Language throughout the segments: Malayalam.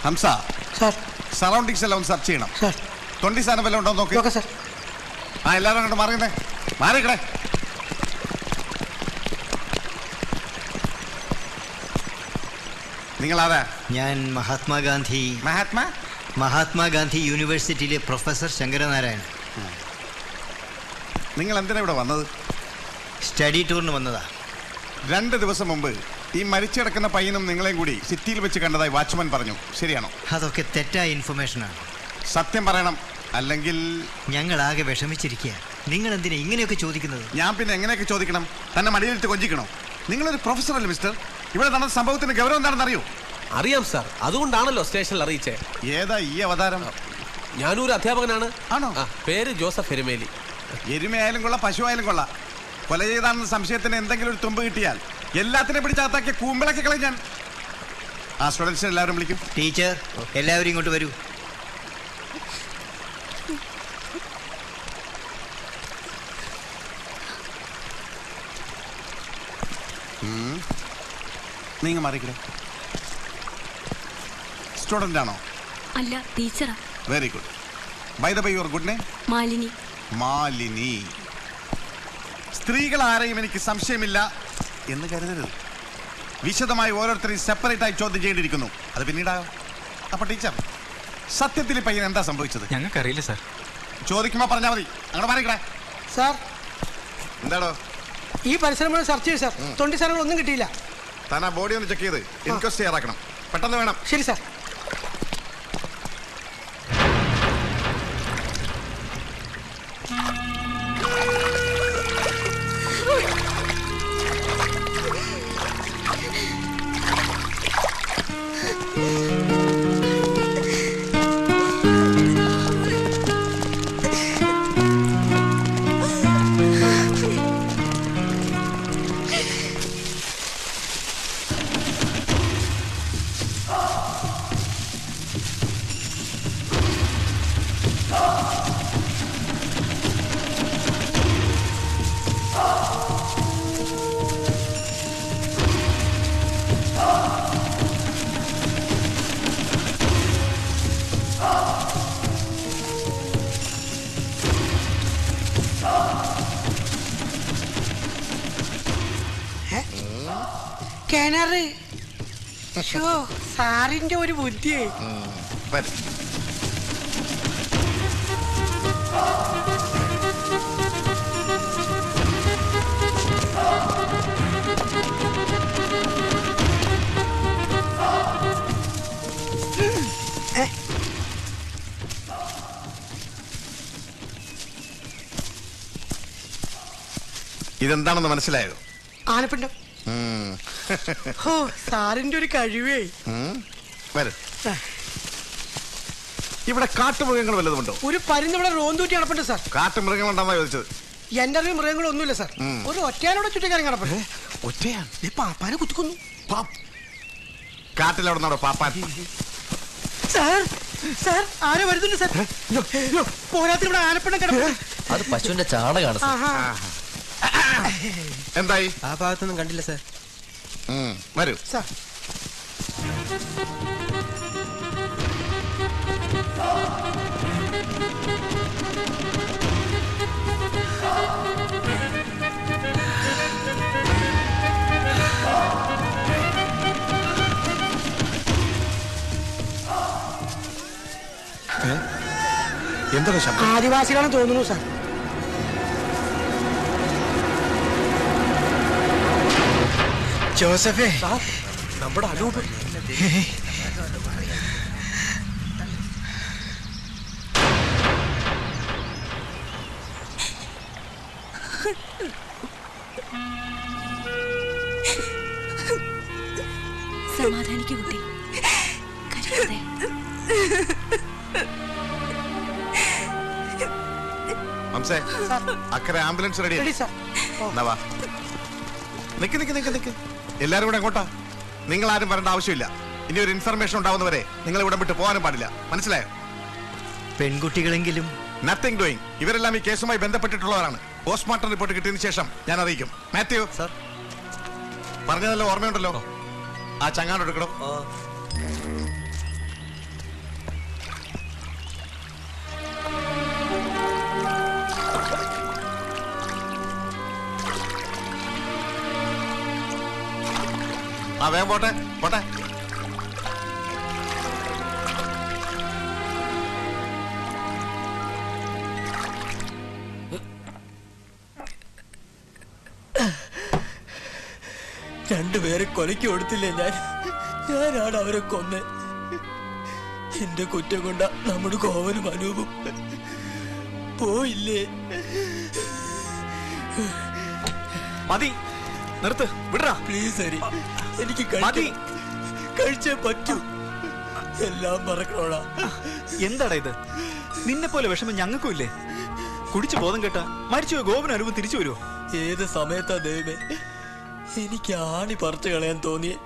ഹംസ സാർ സറൗണ്ടിങ്സ് എല്ലാം ഒന്ന് സെർച്ച് ചെയ്യണം. സാർ 27 വല്ലതും ഉണ്ടോ നോക്കി. Okay sir. ആ എല്ലാവരും അങ്ങോട്ട് മാറിയേ, മാറിക്കടേ. നിങ്ങളാരാ? ഞാൻ മഹാത്മാഗാന്ധി യൂണിവേഴ്സിറ്റിയിലെ പ്രൊഫസർ ശങ്കരനാരായണൻ. നിങ്ങൾ എന്തിനാ ഇവിടെ വന്നത്? സ്റ്റഡി ടൂറിന് വന്നതാ. 2 ദിവസം മുമ്പ് ഈ മരിച്ചു കിടക്കുന്ന പയ്യനും നിങ്ങളെയും കൂടി സിറ്റിയിൽ വെച്ച് കണ്ടതായി വാച്ച്മാൻ പറഞ്ഞു. ശരിയാണോ? അതൊക്കെ തെറ്റായ ഇൻഫർമേഷനാണ്. സത്യം പറയണം, അല്ലെങ്കിൽ ഞങ്ങളാകെ വിഷമിച്ചിരിക്കുക. നിങ്ങൾ എന്തിനാ ഇങ്ങനെയൊക്കെ ചോദിക്കുന്നത്? ഞാൻ പിന്നെ എങ്ങനെയൊക്കെ ചോദിക്കണം? തന്നെ മടിയിലിട്ട് കൊഞ്ചിക്കണോ? നിങ്ങളൊരു പ്രൊഫസർ അല്ലേ മിസ്റ്റർ? ഇവിടെ നടന്ന സംഭവത്തിന് ഗൗരവം എന്താണെന്ന് അറിയോ? അറിയാം സാർ, അതുകൊണ്ടാണല്ലോ സ്റ്റേഷനിൽ അറിയിച്ചേ. ഏതാ ഈ അവതാരം? ഞാനൊരു അധ്യാപകനാണ്. ആണോ? പേര് ജോസഫ് എരുമേലി. എരുമയായാലും കൊള്ളാം, പശുവായാലും കൊള്ളാം. കൊല ചെയ്താണെന്ന സംശയത്തിന് എന്തെങ്കിലും ഒരു തുമ്പ് കിട്ടിയാൽ എല്ലാത്തിനെ പിടിച്ചകത്താക്കിയ കൂമ്പിളക്കി കളയും ഞാൻ. ആ സ്റ്റുഡൻസിനെ എല്ലാവരും വിളിക്കും. ടീച്ചർ, എല്ലാവരും ഇങ്ങോട്ട് വരൂ. നീങ്ങ മാറിക്കടേ. സ്റ്റുഡന്റ് ആണോ? അല്ല, ടീച്ചറാ. Very good. By the by, your good name? Malini. Malini. സ്ത്രീകൾ ആരെയും എനിക്ക് സംശയമില്ല എന്ന് കരുതരുത്. വിശദമായി ഓരോരുത്തരെയും സെപ്പറേറ്റ് ആയി ചോദ്യം ചെയ്യേണ്ടിയിരിക്കുന്നു. അത് പിന്നീടായോ? അപ്പൊ ടീച്ചർ, സത്യത്തിൽ ഈ പയ്യൻ എന്താ സംഭവിച്ചത്? ഞങ്ങൾക്കറിയില്ല സാർ. ചോദിക്കുമ്പോ പറഞ്ഞാൽ മതി. അങ്ങോട്ട് മാറിക്കടേ. സാർ എന്താടോ? ഈ പരിസരം മുഴുവൻ സെർച്ച് ചെയ്തു സാർ. 20 സാധനങ്ങൾ ഒന്നും കിട്ടിയില്ല. താൻ ആ ബോഡി ഒന്ന് ചെക്ക് ചെയ്ത് ഇൻക്വസ്റ്റ് തയ്യാറാക്കണം. പെട്ടെന്ന് വേണം. ശരി സാർ. കിണറ്. സാറിന്റെ ഒരു ബുദ്ധിയെ. ഇതെന്താണെന്ന് മനസ്സിലായോ? ആനപ്പിണ്ടം. ഓ, സാറിന്റെ ഒരു കഴിവേ. ഇവിടെ കാട്ടുമൃഗങ്ങൾ വല്ലതുമുണ്ടോ? ഒരു പരുന്നിവിടെ റോന്തൂറ്റി നടപ്പുണ്ട് സാർ. കാട്ടുമൃഗങ്ങളുണ്ടെന്നാ ചോദിച്ചത്. എന്റെ അറിവ് മൃഗങ്ങളൊന്നുമില്ല സാർ. ഒരു ഒറ്റയാനോടെ ചുറ്റിക്കാരൻ കിടപ്പുണ്ട്. ഒറ്റയാൻ? പാപ്പാനെ കുത്തിക്കൊന്നു. കാട്ടിലെവിടുന്നാടോ പാപ്പാൻ? സാർ സാർ ആരോ വരുന്നുണ്ട് സാർ. പോരാത്തിന് ഇവിടെ ആനപ്പിണ്ടം കിടപ്പുണ്ട്. അത് പശുവിന്റെ ചാണകമാണ് സാർ. എന്തായി? ആ ഭാഗത്തൊന്നും കണ്ടില്ല സാർ. വരൂ സാർ. എന്താണ് ശബ്ദം? ആദിവാസികളാണെന്ന് തോന്നുന്നു സാർ. ജോസഫേ, നമ്മുടെ അനൂപ്. സമാധാനിക്കൂ കുട്ടി, കരയാതെ. അക്കരെ ആംബുലൻസ് റെഡി. Ready sir. നിക്ക് നിക്ക് നിക്ക് നിക്ക്. എല്ലാരും കൂടെ എങ്ങോട്ടാ? നിങ്ങൾ ആരും വരേണ്ട ആവശ്യമില്ല. ഇനി ഒരു ഇൻഫർമേഷൻ ഉണ്ടാവുന്നവരെ നിങ്ങൾ ഇവിടെ വിട്ട് പോകാനും പാടില്ല. മനസ്സിലായോ? പെൺകുട്ടികളെങ്കിലും. Nothing doing. ഇവരെല്ലാം ഈ കേസുമായി ബന്ധപ്പെട്ടിട്ടുള്ളവരാണ്. പോസ്റ്റ്മോർട്ടം റിപ്പോർട്ട് കിട്ടിയതിനു ശേഷം ഞാൻ അറിയിക്കും. മാത്യു സാർ, പറഞ്ഞതല്ലോ ഓർമ്മയുണ്ടല്ലോ? ആ ചങ്ങാട് എടുക്കണം. ആ വേഗം പോട്ടെ പോട്ടെ. രണ്ടുപേരെ കൊലയ്ക്ക് കൊടുത്തില്ലേ ഞാനാണ് അവരെ കൊന്നെ. എന്റെ കുറ്റം കൊണ്ട നമ്മുടെ കോവനും അനൂപും പോയില്ലേ. മതി, നിർത്ത്, വിടറാ പ്ലീസ് ഹരി, എനിക്ക് കഴിച്ചേ പറ്റൂ. എല്ലാം മറക്കണോടാ. എന്താടാ ഇത്? നിന്നെ പോലെ വിഷമം ഞങ്ങൾക്കും ഇല്ലേ? കുടിച്ചു ബോധം കേട്ടാ മരിച്ചുപോയ ഗോപൻ അനുഭവം തിരിച്ചു വരുമോ? ഏത് സമയത്താ ദൈവമേ എനിക്ക് ആണി പറിച്ചു കളയാൻ തോന്നിയേ.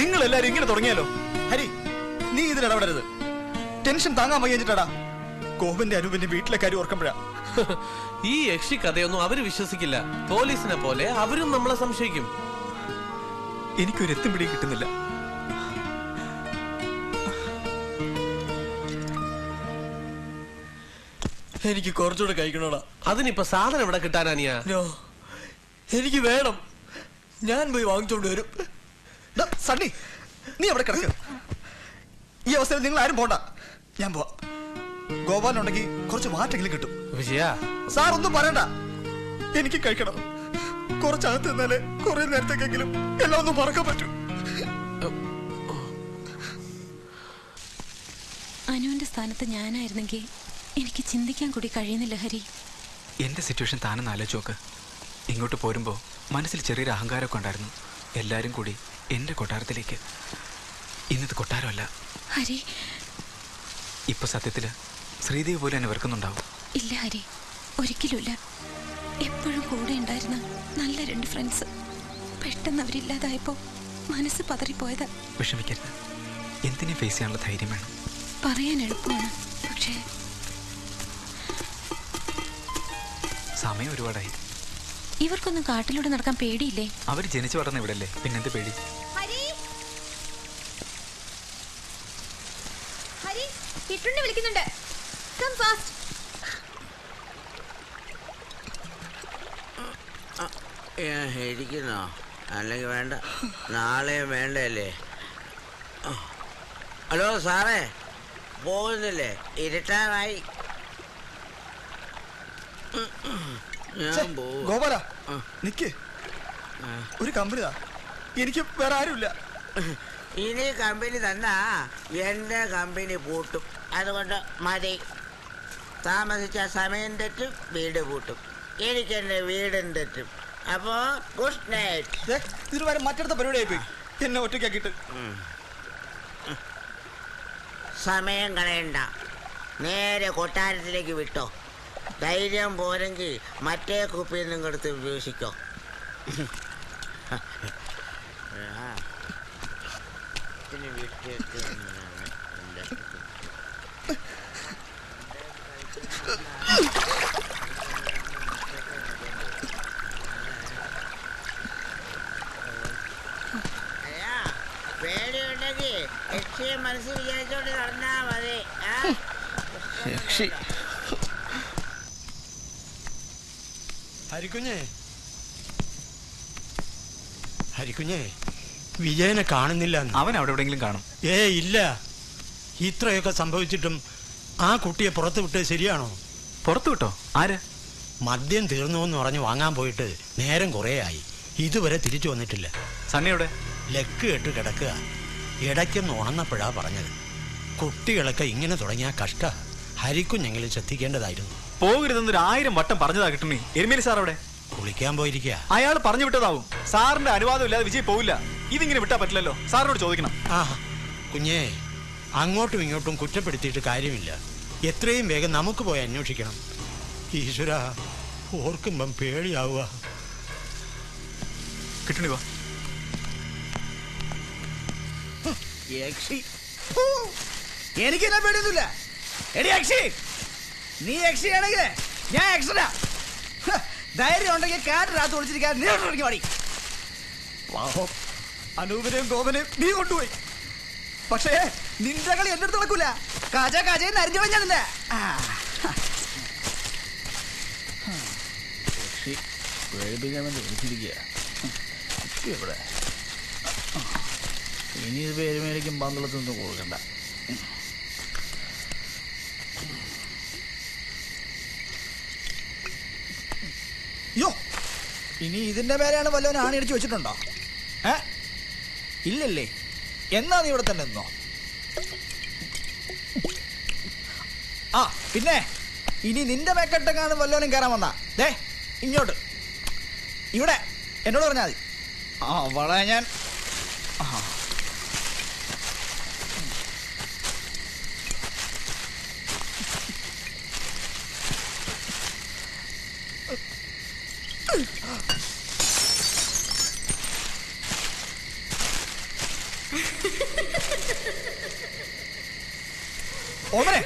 നിങ്ങൾ എല്ലാരും ഇങ്ങനെ തുടങ്ങിയാലോ? ഹരി, നീ ഇതിലിടപെടരുത്. ടെൻഷൻ താങ്ങാൻ വയ്യഞ്ഞിട്ടാടാ. ഗോപന്റെ അനുപന്റെ വീട്ടിലെ കാര്യം ഓർക്കുമ്പോഴാ. ഈ യക്ഷി കഥയൊന്നും അവര് വിശ്വസിക്കില്ല. പോലീസിനെ പോലെ അവരും നമ്മളെ സംശയിക്കും. എനിക്കൊരു എത്തും പിടി കിട്ടുന്നില്ല. എനിക്ക് കുറച്ചുകൂടെ കഴിക്കണോടാ. അതിനിപ്പോ സാധനം എവിടെ കിട്ടാനാനിയാ? എനിക്ക് വേണം. ഞാൻ പോയി വാങ്ങിച്ചോണ്ട് വരും. സണ്ണി, നീ അവിടെ കിടക്ക. ഈ അവസരം നിങ്ങൾ ആരും പോണ്ട, ഞാൻ പോവാ. ഗോപാലുണ്ടെങ്കിൽ കുറച്ച് മാറ്റെങ്കിലും കിട്ടും. വിജയ, സാർ ഒന്നും പറയണ്ട, എനിക്ക് കഴിക്കണം. കുറച്ചകത്ത് നിന്നാലേ കുറെ നേരത്തേക്കെങ്കിലും എല്ലാം ഒന്നും മറക്കാൻ പറ്റൂ. അനുവിന്റെ സ്ഥാനത്ത് ഞാനായിരുന്നെങ്കിൽ എനിക്ക് ചിന്തിക്കാൻ കൂടി കഴിയുന്നില്ല ഹരി. എന്റെ സിറ്റുവേഷൻ താനെന്ന് ആലോചിച്ച് നോക്ക്. ഇങ്ങോട്ട് പോരുമ്പോ മനസ്സിൽ ചെറിയൊരു അഹങ്കാരമൊക്കെ ഉണ്ടായിരുന്നു. എല്ലാരും കൂടി എന്റെ കൊട്ടാരത്തിലേക്ക്. ഇന്നത് കൊട്ടാരമല്ല ഹരി. ഇപ്പൊ സത്യത്തില് ശ്രീദേവി പോലെ എന്നെ വെറുക്കുന്നുണ്ടാവും. ഇല്ല ഹരി, ഒരിക്കലുമില്ല. എപ്പോഴും കൂടെ ഉണ്ടായിരുന്ന നല്ല 2 ഫ്രണ്ട്സ് പെട്ടെന്ന് അവരില്ലാതായപ്പോ മനസ്സ് പതറിപ്പോയതാ. വിഷമിക്കരുത്, എന്തിനും ഫേസ് ചെയ്യാനുള്ള ധൈര്യം വേണം. പറയാൻ എളുപ്പമാണ്, പക്ഷേ സമയം ഒരുപാടായി. ഇവർക്കൊന്നും കാട്ടിലൂടെ നടക്കാൻ പേടിയില്ലേ? അവര് ജനിച്ചു വളർന്ന ഇവിടല്ലേ, പിന്നെന്ത് പേടി? വിളിക്കുന്നുണ്ട്. Come fast. ഇരിക്കുന്നോ? അല്ലെങ്കിൽ വേണ്ട, നാളെ വേണ്ടല്ലേ? ഹലോ സാറേ, പോകുന്നില്ലേ? ഇരുട്ടാറായി. ഞാൻ പോവും. ഗോപാല നിക്ക്, ഒരു കമ്പനി താ, എനിക്ക് വേറെ ആരുമില്ല. ഇനി കമ്പനി തന്നാ എന്റെ കമ്പനി പൂട്ടും. അതുകൊണ്ട് മതി. താമസിച്ച സമയം തെറ്റും, വീട് പൂട്ടും. എനിക്കെന്റെ വീടും തെറ്റും. അപ്പോ ഗുഡ് നൈറ്റ്. ഇതിന് വരെ മറ്റടുത്ത പരിപാടിയായി പോയി എന്നെ ഒറ്റയ്ക്കാക്കിട്ട്. സമയം കളയണ്ട, നേരെ കൊട്ടാരത്തിലേക്ക് വിട്ടോ. ധൈര്യം പോരെങ്കിൽ മറ്റേ കുപ്പിയിൽ നിന്നും എടുത്ത് ഉപയോഗിക്കോ. പേടിയുണ്ടെങ്കിൽ യക്ഷിയെ മനസ്സിൽ വിചാരിച്ചോണ്ട് നടന്നാ മതി. യക്ഷി. ഹരിക്കുഞ്ഞേ, വിജയനെ കാണുന്നില്ല. അവൻ അവിടെ എവിടെയെങ്കിലും കാണും. ഇല്ല, ഇത്രയൊക്കെ സംഭവിച്ചിട്ടും ആ കുട്ടിയെ പുറത്തു വിട്ടത് ശരിയാണോ? പുറത്തു വിട്ടോ? ആര്? മദ്യം തീർന്നു എന്ന് പറഞ്ഞ് വാങ്ങാൻ പോയിട്ട് നേരം കുറേ ആയി, ഇതുവരെ തിരിച്ചു വന്നിട്ടില്ല. സണ്ണിയുടെ ലക്ക് കെട്ട് കിടക്കുക. ഇടയ്ക്കൊന്ന് ഉണർന്നപ്പോഴാ പറഞ്ഞത്. കുട്ടികളൊക്കെ ഇങ്ങനെ തുടങ്ങിയ കഷ്ട. ഹരിക്കുഞ്ഞെങ്കിലും ശ്രദ്ധിക്കേണ്ടതായിരുന്നു. പോകരുതെന്ന് 1000 വട്ടം പറഞ്ഞതാ കിട്ടുന്നേ. എരുമേലി സാർ അവിടെ കുളിക്കാൻ പോയിരിക്കുക. അയാൾ പറഞ്ഞു വിട്ടതാവും. സാറിന്റെ അനുവാദം ഇല്ലാതെ വിജയ് പോവില്ല. ഇതിങ്ങനെ വിട്ടാ പറ്റില്ലല്ലോ, സാറിനോട് ചോദിക്കണം. ആ കുഞ്ഞേ, അങ്ങോട്ടും ഇങ്ങോട്ടും കുറ്റപ്പെടുത്തിയിട്ട് കാര്യമില്ല. എത്രയും വേഗം നമുക്ക് പോയി അന്വേഷിക്കണം. ഈശ്വര, ഓർക്കുമ്പം പേടിയാവുക. കിട്ടണി വാ. യക്ഷി, എനിക്കെന്നെ പേടിയൊന്നുമില്ല. എടി യക്ഷി, നീ യക്ഷിയാണെങ്കിലേ ഞാൻ യക്ഷനാ. ധൈര്യം ഉണ്ടെങ്കിൽ കാട്ടിനകത്ത് ഒളിച്ചിരിക്കാൻ നീ തുടങ്ങി പാടി. പാവം അനൂപിനെയും ഗോപനെയും നീ കൊണ്ടുപോയി. പക്ഷേ നിന്റെ കളി എന്റെ അടുത്ത് നടക്കൂല. കജയെന്ന് അരിഞ്ഞു കഴിഞ്ഞാ നിന്നെ. പേടിപ്പിക്കാൻ വേണ്ടി വിളിച്ചിരിക്കുക. ഇവിടെ ഇനി ഇത് പേരുമേലിക്കും പന്തളത്തൊന്നും കൊടുക്കണ്ട. യോ, ഇനി ഇതിന്റെ പേരെയാണ് വല്ലവൻ ആണിയടിച്ച് വെച്ചിട്ടുണ്ടോ? ഇല്ലല്ലേ? എന്നാ നീ ഇവിടെ തന്നെ നിന്നോ. ആ പിന്നെ ഇനി നിന്റെ മേക്കെട്ടെങ്ങാനും വല്ലവനും കയറാൻ വന്നാ ദേ ഇങ്ങോട്ട് ഇവിടെ എന്നോട് പറഞ്ഞാൽ മതി. അവളെ ഞാൻ ഓമനെ,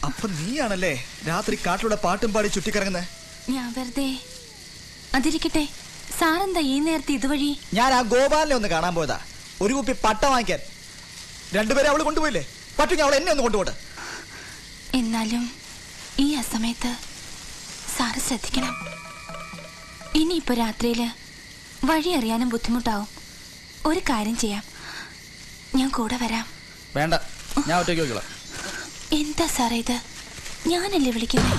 അപ്പൊ നീയാണല്ലേ രാത്രി കാട്ടിലൂടെ പാട്ടും പാടി ചുറ്റിക്കറങ്ങുന്നത്? ഞാൻ വെറുതെ അതിരിക്കട്ടെ. സാറെന്താ ഈ നേരത്തെ ഇതുവഴി? ഞാൻ ആ ഗോപാലിനെ ഒന്ന് കാണാൻ പോയതാ, ഒരു കുപ്പി പട്ട വാങ്ങിക്കാൻ. രണ്ടുപേരെ അവള് കൊണ്ടുപോയില്ലേ? പറ്റുമെങ്കിൽ അവൾ എന്നെ ഒന്ന് കൊണ്ടുപോട്ടെ. എന്നാലും ഈ അസമയത്ത് സാറ് ശ്രദ്ധിക്കണം. ഇനിയിപ്പോ രാത്രിയില് വഴി അറിയാനും ബുദ്ധിമുട്ടാവും. ഒരു കാര്യം ചെയ്യാം, ഞാൻ കൂടെ വരാം. വേണ്ട, ഞാൻ ഒറ്റയ്ക്ക് നോക്കിക്കോളാം. എന്താ സാറേ ഇത്? ഞാനല്ലേ വിളിക്കുന്നത്?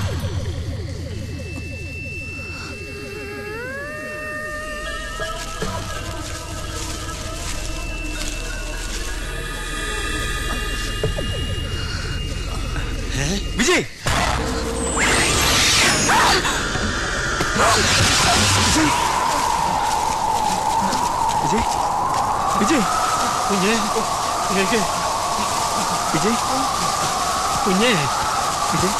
വിജയ്, വിജയ്, വിജയ്, കുഞ്ഞേ, വിജയ്, കുഞ്ഞേ, വിജയ്.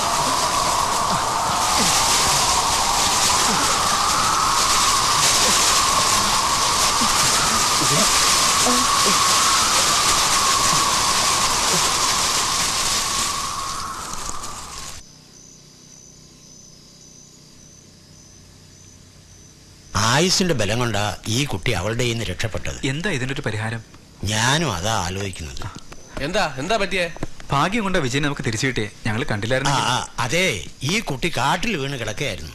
ആയുസിന്റെ ബലം കൊണ്ടാ ഈ കുട്ടി അവളുടെ കയ്യിൽ നിന്ന് രക്ഷപ്പെട്ടത്. എന്താ ഇതിന്റെ ഒരു പരിഹാരം? ഞാനും അതാ ആലോചിക്കുന്നത്. എന്താ പറ്റിയേ? ഭാഗ്യം കൊണ്ട വിജയൻ നമുക്ക് തിരിച്ചു കിട്ടിയേ. ഞങ്ങൾ കണ്ടില്ലായിരുന്നു. അതെ, ഈ കുട്ടി കാട്ടിൽ വീണ് കിടക്കുകയായിരുന്നു.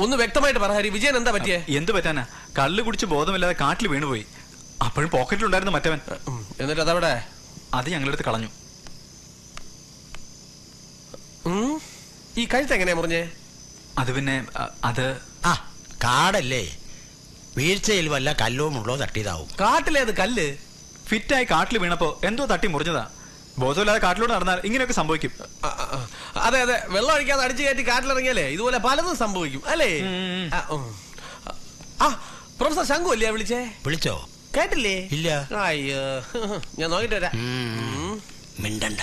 ഒന്ന് വ്യക്തമായിട്ട് പറ ഹരി, വിജയൻ എന്താ പറ്റിയേ? എന്ത് പറ്റാനാ? കള്ളു കുടിച്ച് ബോധമില്ലാതെ കാട്ടിൽ വീണുപോയി. അപ്പോഴും പോക്കറ്റിലുണ്ടായിരുന്നു മറ്റവൻ. എന്നിട്ട് അതവിടെ? അത് ഞങ്ങളെടുത്ത് കളഞ്ഞു. ഈ കഴുത്ത് എങ്ങനെയാ മുറിഞ്ഞേ? അത് പിന്നെ അത് കാടല്ലേ, വീഴ്ചയിൽ വല്ല കല്ലോ മുള്ളോ തട്ടിയതാവും. കാട്ടിലേത് കല്ല്? ഫിറ്റായി കാട്ടിൽ വീണപ്പോ എന്തോ തട്ടി മുറിഞ്ഞതാ. ബോധമില്ലാതെ കാട്ടിലൂടെ നടന്നാൽ ഇങ്ങനെയൊക്കെ സംഭവിക്കും. അതെ, വെള്ളം ഒഴിക്കാതെ അടിച്ചു കയറ്റി കാട്ടിലിറങ്ങിയാലേ ഇതുപോലെ പലതും സംഭവിക്കും അല്ലേ? പ്രൊഫസർ ശംഖു അല്ലേ വിളിച്ചേ? വിളിച്ചോ? കേട്ടില്ലേ? ഇല്ല. അയ്യോ, ഞാൻ നോക്കിട്ട് വരാം. മിണ്ടണ്ട.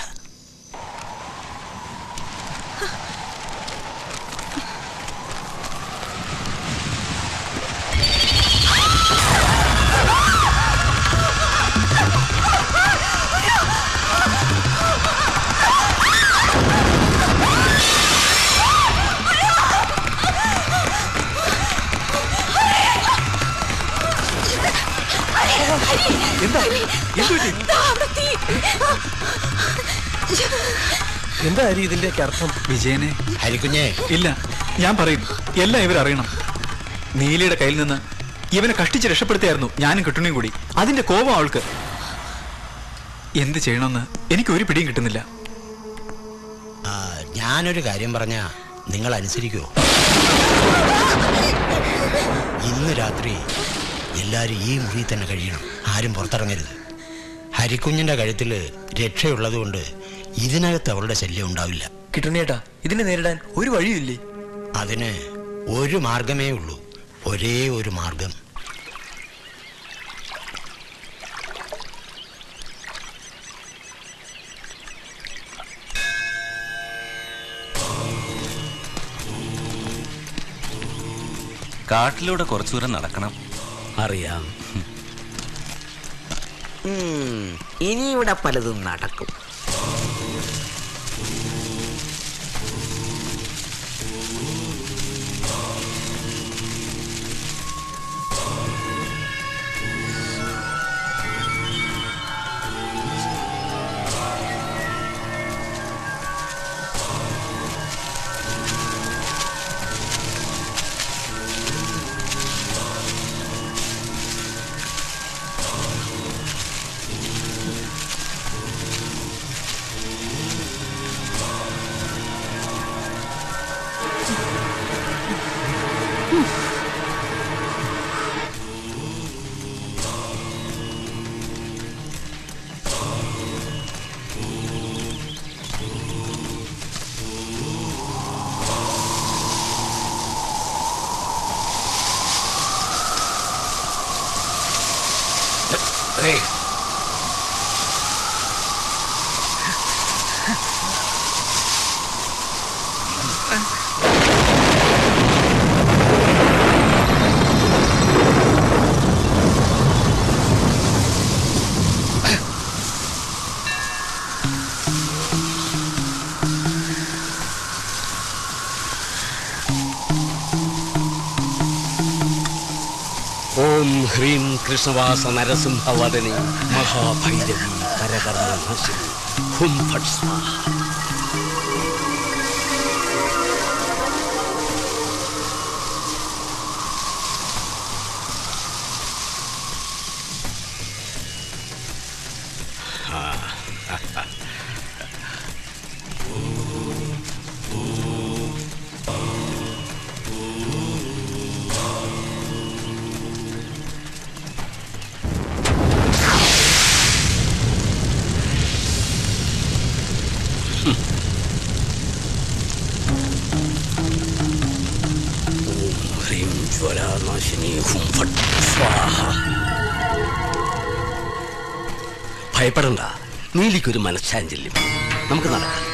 എന്താ ഹരി ഇതിന്റെയൊക്കെ അർത്ഥം? വിജയനെ ഹരിക്കുഞ്ഞേ, ഇല്ല, ഞാൻ പറയും. എല്ലാം ഇവരറിയണം. നീലയുടെ കയ്യിൽ നിന്ന് ഇവനെ കഷ്ടിച്ച് രക്ഷപ്പെടുത്തിയായിരുന്നു ഞാനും കിട്ടുണിയും കൂടി. അതിന്റെ കോപം അവൾക്ക്. എന്ത് ചെയ്യണമെന്ന് എനിക്ക് ഒരു പിടിയും കിട്ടുന്നില്ല. ഞാനൊരു കാര്യം പറഞ്ഞാ നിങ്ങൾ അനുസരിക്കുമോ? ഇന്ന് രാത്രി എല്ലാരും ഈ മുറിയിൽ തന്നെ കഴിയണം. ആരും പുറത്തിറങ്ങരുത്. ഹരിക്കുഞ്ഞിന്റെ കഴുത്തിൽ രക്ഷയുള്ളത് കൊണ്ട് ഇതിനകത്ത് അവളുടെ ശല്യം ഉണ്ടാവില്ല. കിട്ടുണ്ണേട്ടാ, ഇതിനെ നേരിടാൻ ഒരു വഴിയില്ലേ? അതിന് ഒരു മാർഗമേ ഉള്ളൂ, ഒരേ ഒരു മാർഗം. കാട്ടിലൂടെ കുറച്ചു ദൂരം നടക്കണം. അറിയാം. ഇനി ഇവിടെ പലതും നടക്കും. പോരെ. ഓം ഹ്രീം കൃഷ്ണവാസ നരസിംഹവദനി മഹാഭൈരവി പരകർമ്മനാശിനി ഹും ഫട് സ്വാഹ. ജ്വലാനാശിനി ഹും ഫട് സ്വാഹ. ഭയപ്പെടണ്ട, നീലിക്കൊരു മനഃശാഞ്ചല്യം. നമുക്ക് നടക്കാം.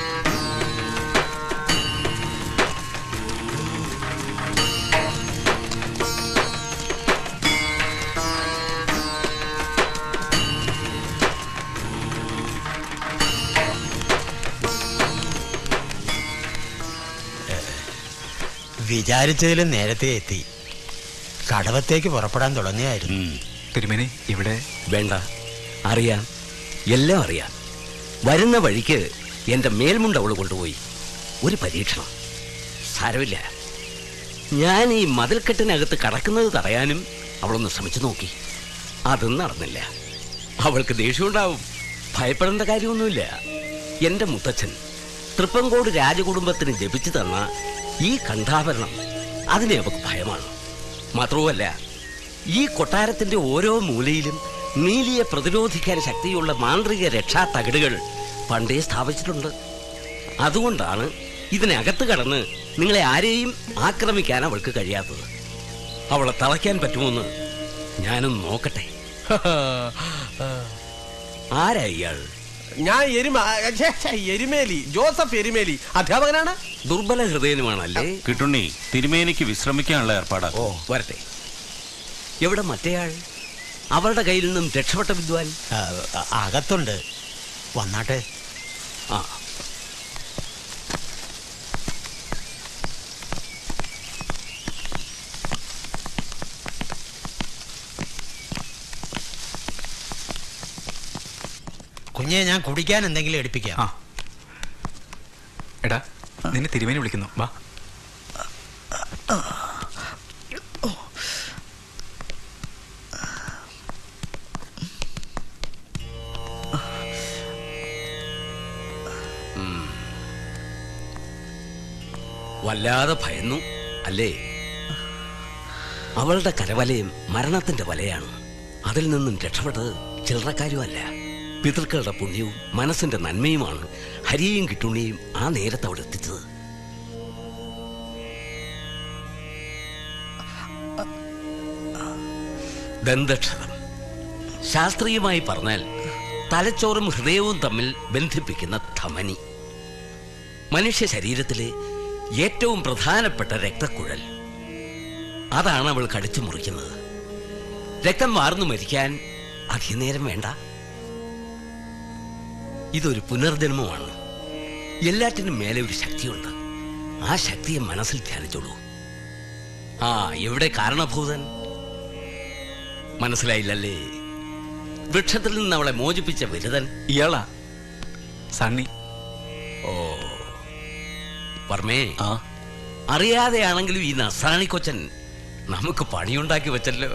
വിചാരിച്ചതിലും നേരത്തെ എത്തി. കടവത്തേക്ക് പുറപ്പെടാൻ തുടങ്ങിയായിരുന്നു. തിരുമേനി ഇവിടെ വേണ്ട, അറിയാം, എല്ലാം അറിയാം. വരുന്ന വഴിക്ക് എൻ്റെ മേൽമുണ്ട് അവൾ കൊണ്ടുപോയി. ഒരു പരീക്ഷണം. സാരമില്ല, ഞാൻ ഈ മതിൽക്കെട്ടിനകത്ത് കടക്കുന്നത് തടയാനും അവളൊന്ന് ശ്രമിച്ചു നോക്കി. അതും നടന്നില്ല. അവൾക്ക് ദേഷ്യമുണ്ടാവും. ഭയപ്പെടേണ്ട കാര്യമൊന്നുമില്ല. എൻ്റെ മുത്തച്ഛൻ തൃപ്പങ്കോട് രാജകുടുംബത്തിന് ജപിച്ചു തന്ന ഈ കണ്ഠാഭരണം അതിനെ അവൾക്ക് ഭയമാണ്. മാത്രവുമല്ല, ഈ കൊട്ടാരത്തിന്റെ ഓരോ മൂലയിലും നീലിയെ പ്രതിരോധിക്കാൻ ശക്തിയുള്ള മാന്ത്രിക രക്ഷാ തകിടുകൾ പണ്ടേ സ്ഥാപിച്ചിട്ടുണ്ട്. അതുകൊണ്ടാണ് ഇതിനകത്ത് കടന്ന് നിങ്ങളെ ആരെയും ആക്രമിക്കാൻ അവൾക്ക് കഴിയാത്തത്. അവളെ തളയ്ക്കാൻ പറ്റുമോന്ന് ഞാനൊന്ന് നോക്കട്ടെ. ആരാ ഇയാൾ? ഞാൻ എരുമേലി, ജോസഫ് എരുമേലി, അധ്യാപകനാണ്. ദുർബല ഹൃദയനുമാണല്ലേ? കിട്ടുണ്ണി, തിരുമേനിക്ക് വിശ്രമിക്കാനുള്ള ഏർപ്പാടാ. ഓ, വരട്ടെ. എവിടെ മറ്റേയാൾ? അവരുടെ കയ്യിൽ നിന്നും രക്ഷപ്പെട്ട വിദ്വാൻ? അകത്തുണ്ട്, വന്നാട്ടെ. ആ, കുഞ്ഞെ, ഞാൻ കുടിക്കാൻ എന്തെങ്കിലും എടുപ്പിക്കാം. എടാ, നിന്നെ തിരുമേനി വിളിക്കുന്നു, വാ. വല്ലാതെ ഭയന്നു അല്ലേ? അവളുടെ കരവലയം മരണത്തിന്റെ വലയാണ്. അതിൽ നിന്നും രക്ഷപ്പെട്ടത് ചില്ലറക്കാരുമല്ല. പിതൃക്കളുടെ പുണ്യവും മനസ്സിന്റെ നന്മയുമാണ് ഹരിയെയും കിട്ടുണ്ണിയും ആ നേരത്ത് അവിടെ എത്തിച്ചത്. ദന്തക്ഷതം ശാസ്ത്രീയമായി പറഞ്ഞാൽ തലച്ചോറും ഹൃദയവും തമ്മിൽ ബന്ധിപ്പിക്കുന്ന ധമനി. മനുഷ്യ ശരീരത്തിലെ ഏറ്റവും പ്രധാനപ്പെട്ട രക്തക്കുഴൽ. അതാണ് അവൾ കടിച്ചു മുറിക്കുന്നത്. രക്തം വാർന്നു മരിക്കാൻ അധികം നേരം വേണ്ട. ഇതൊരു പുനർജന്മമാണ്. എല്ലാറ്റിനും മേലെ ഒരു ശക്തിയുണ്ട്. ആ ശക്തിയെ മനസ്സിൽ ധ്യാനിച്ചോളൂ. ആ, എവിടെ കാരണഭൂതൻ? മനസ്സിലായില്ലല്ലേ? വൃക്ഷത്തിൽ നിന്ന് അവളെ മോചിപ്പിച്ച വിരുദൻ ഇയാളാ സണ്ണി. ഓ, വർമ്മേ, അറിയാതെയാണെങ്കിലും ഈ നസ്രാണി കൊച്ചൻ നമുക്ക് പണിയുണ്ടാക്കി വെച്ചല്ലോ.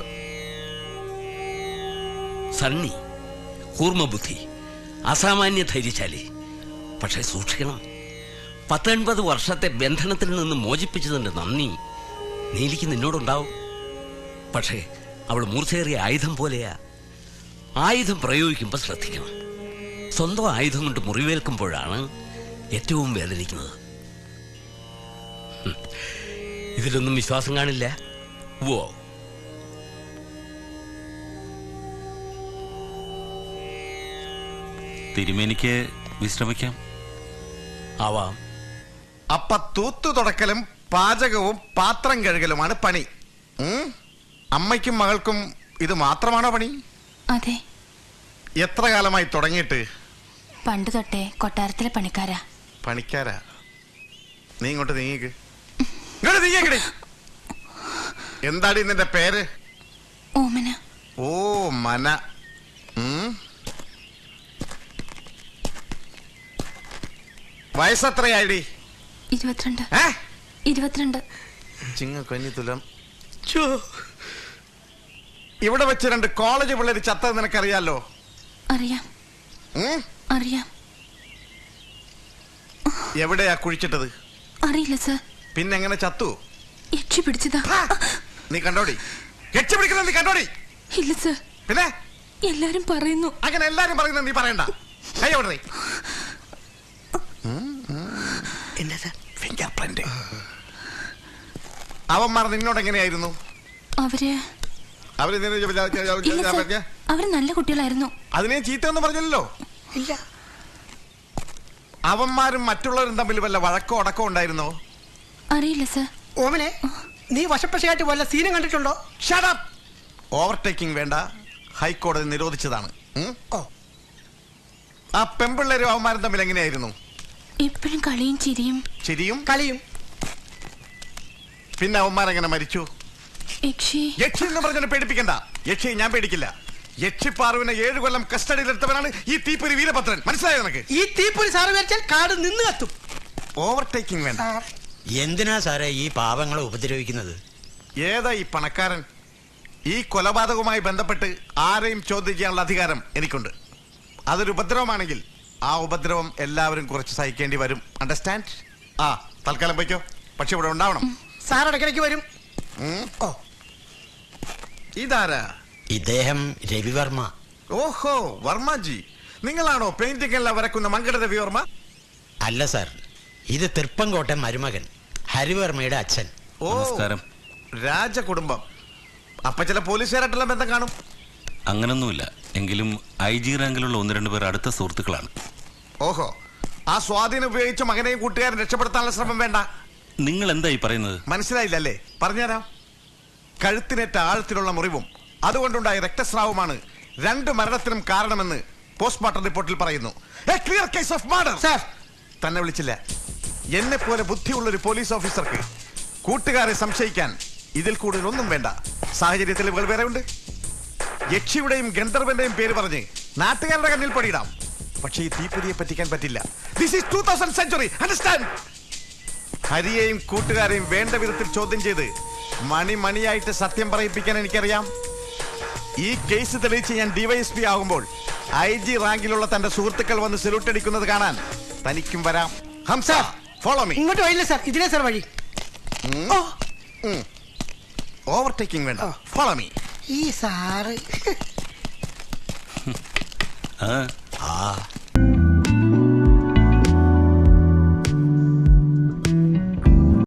സണ്ണി കൂർമ്മബുദ്ധി, അസാമാന്യ ധൈര്യശാലി. പക്ഷെ സൂക്ഷിക്കണം, 19 വർഷത്തെ ബന്ധനത്തിൽ നിന്ന് മോചിപ്പിച്ചതിന്റെ നന്ദി നീലിക്ക് നിന്നോടുണ്ടാവും. പക്ഷേ അവൾ മൂർച്ചയേറിയ ആയുധം പോലെയാ. ആയുധം പ്രയോഗിക്കുമ്പോൾ ശ്രദ്ധിക്കണം. സ്വന്തം ആയുധം കൊണ്ട് മുറിവേൽക്കുമ്പോഴാണ് ഏറ്റവും വേദനിക്കുന്നത്. ഇതിലൊന്നും വിശ്വാസം കാണില്ല. ഓ, തിരുമേനിക്ക് വിശ്രമിക്കാം. ആവാം. അപ്പ തൂത്തു തുടക്കലും പാചകവും പാത്രം കഴുകലുമാണ് പണി. അമ്മയ്ക്കും മകൾക്കും ഇത് മാത്രമാണോ പണി? അതെ. എത്ര കാലമായി തുടങ്ങിയിട്ട്? പണ്ട് തൊട്ടേ കൊട്ടാരത്തിലെ പണിക്കാരാ. പണിക്കാരാ? നീ ഇങ്ങോട്ട് നീങ്ങിക്ക്. ഇങ്ങോട്ട് നീങ്ങിക്കടി. എന്താടി നിന്റെ പേര്? ഓമന. ഓ മന. വയസ്സെത്രയായി? 22. 22. ചിങ്ങ കന്നിത്തുലം. ഇവിടെ വെച്ച് 2 കോളേജ് പിള്ളേര് ചത്തത് നിനക്കറിയാലോ? അറിയാം. അറിയാം. എവിടെയാ കുഴിച്ചിട്ടത്? അറിയില്ല സർ. പിന്നെങ്ങനെ ചത്തു? യക്ഷി പിടിച്ചതാ. നീ കണ്ടോടി? യക്ഷി പിടിക്കുന്നത് നീ കണ്ടോടി? ഇല്ല സർ. പിന്നെ എല്ലാരും പറയുന്നു. അങ്ങനെ എല്ലാരും പറയുന്നത് നീ പറയണ്ട. കൈയോടെ ഫിംഗർ പ്രിന്റ്. അവന്മാർ നിന്നോട് എങ്ങനെയായിരുന്നു? അവര് നല്ല കുട്ടികളായിരുന്നു. അതിനെ ചീത്തയൊന്നും പറഞ്ഞില്ലല്ലോ. ഇല്ല. അവന്മാരും മറ്റുള്ളവരും തമ്മിൽ വല്ല വഴക്കോ അടക്കോ ഉണ്ടായിരുന്നോ? അറിയില്ല സർ. ഓമനെ, നീ വശപ്പശയായിട്ട് വല്ല സീനും കണ്ടിട്ടുണ്ടോ? ഓവർടേക്കിംഗ് വേണ്ട, ഹൈക്കോടതി നിരോധിച്ചതാണ്. ആ പെമ്പിള്ളേരും അവന്മാരും തമ്മിൽ എങ്ങനെയായിരുന്നു? എപ്പോഴും കളിയും ചിരിയും. കളിയും. പിന്നെ അവന്മാരെങ്ങനെ മരിച്ചു? യക്ഷി എന്ന് പറഞ്ഞാൽ പേടിപ്പിക്കണ്ട. യക്ഷി ഞാൻ പേടിക്കില്ല. യക്ഷിപ്പാറുവിനെ 7 കൊല്ലം കസ്റ്റഡിയിലെടുത്തവനാണ് ഈ തീപ്പൊരി വീരഭദ്രൻ. മനസ്സിലായോ നിനക്ക്? ഈ തീപ്പൊരി സാറ് വരച്ചാൽ കാട് നിന്ന് കത്തും. ഓവർടേക്കിംഗ് വേണ്ട. എന്തിനാ സാറേ ഈ പാവങ്ങളെ ഉപദ്രവിക്കുന്നത്? ഏതാ ഈ പണക്കാരൻ? ഈ കൊലപാതകവുമായി ബന്ധപ്പെട്ട് ആരെയും ചോദ്യം ചെയ്യാനുള്ള അധികാരം എനിക്കുണ്ട്. അതൊരു ഉപദ്രവമാണെങ്കിൽ ആ ഉപദ്രവം എല്ലാവരും കുറച്ച് സഹിക്കേണ്ടി വരും. അണ്ടർസ്റ്റാൻഡ്? തൽക്കാലം പോയിക്കോ. പക്ഷെ ഇവിടെ ഉണ്ടാവണം. സാർ ഇടയ്ക്കിടയ്ക്ക് വരും. ഇതാരാ? ഇദ്ദേഹം രവിവർമ്മ. ഓഹോ, വർമ്മജി. നിങ്ങളാണോ പെയിന്റിംഗ് എല്ലാം വരക്കുന്ന മങ്കട രവിവർമ്മ? അല്ല സാർ, ഇത് തൃപ്പങ്കോട്ടെ മരുമകൻ ഹരിവർമ്മയുടെ അച്ഛൻ. നമസ്കാരം. രാജകുടുംബം. അപ്പൊ ചില പോലീസുകാരായിട്ടുള്ള ബന്ധം കാണും. അങ്ങനൊന്നുമില്ല. എങ്കിലും IG റാങ്കിലുള്ള 1-2 പേർ അടുത്ത സുഹൃത്തുക്കളാണ്. ഓഹോ, ആ സ്വാധീനം ഉപയോഗിച്ച് മകനെയും കൂട്ടുകാരൻ രക്ഷപ്പെടുത്താനുള്ള ശ്രമം വേണ്ട. നിങ്ങൾ എന്തായി പറയുന്നത്? മനസ്സിലായില്ലല്ലേ? പറഞ്ഞുതരാം. കഴുത്തിനേറ്റ ആഴത്തിലുള്ള മുറിവും അതുകൊണ്ടുണ്ടായ രക്തസ്രാവമാണ് 2 മരണത്തിനും കാരണമെന്ന് പോസ്റ്റ്മോർട്ടം റിപ്പോർട്ടിൽ പറയുന്നു. Clear case of murder. തന്നെ വിളിച്ചില്ല. എന്നെ പോലെ ബുദ്ധിയുള്ളൊരു പോലീസ് ഓഫീസർക്ക് കൂട്ടുകാരെ സംശയിക്കാൻ ഇതിൽ കൂടുതൽ ഒന്നും വേണ്ട. സാഹചര്യ തെളിവുകൾ വേറെ ഉണ്ട്. യക്ഷിയുടെയും ഗന്ധർവന്റെയും പേര് പറഞ്ഞ് നാട്ടുകാരുടെ കണ്ണിൽ പണിയിടാം. പക്ഷേ ഈ തീപ്പൊരിയെ പറ്റിക്കാൻ പറ്റില്ല. This is 2000th century. Understand? ഹരിയെയും കൂട്ടുകാരെയും വേണ്ട വിധത്തിൽ ചോദ്യം ചെയ്ത് മണിയായിട്ട് സത്യം പറയിപ്പിക്കാൻ എനിക്കറിയാം. ഈ കേസ് തെളിയിച്ച് ഞാൻ DYSP ആകുമ്പോൾ IG റാങ്കിലുള്ള തന്റെ സുഹൃത്തുക്കൾ വന്ന് സെല്യൂട്ട് അടിക്കുന്നത് കാണാൻ തനിക്കും വരാം. Hamza, follow me. ഇങ്ങോട്ട് വഴിയില്ല സാർ, ഇതിലേ സാർ വഴി. ഓവർടേക്കിംഗ് വേണ്ട, ഫോളോ മീ. ഈ സാറ്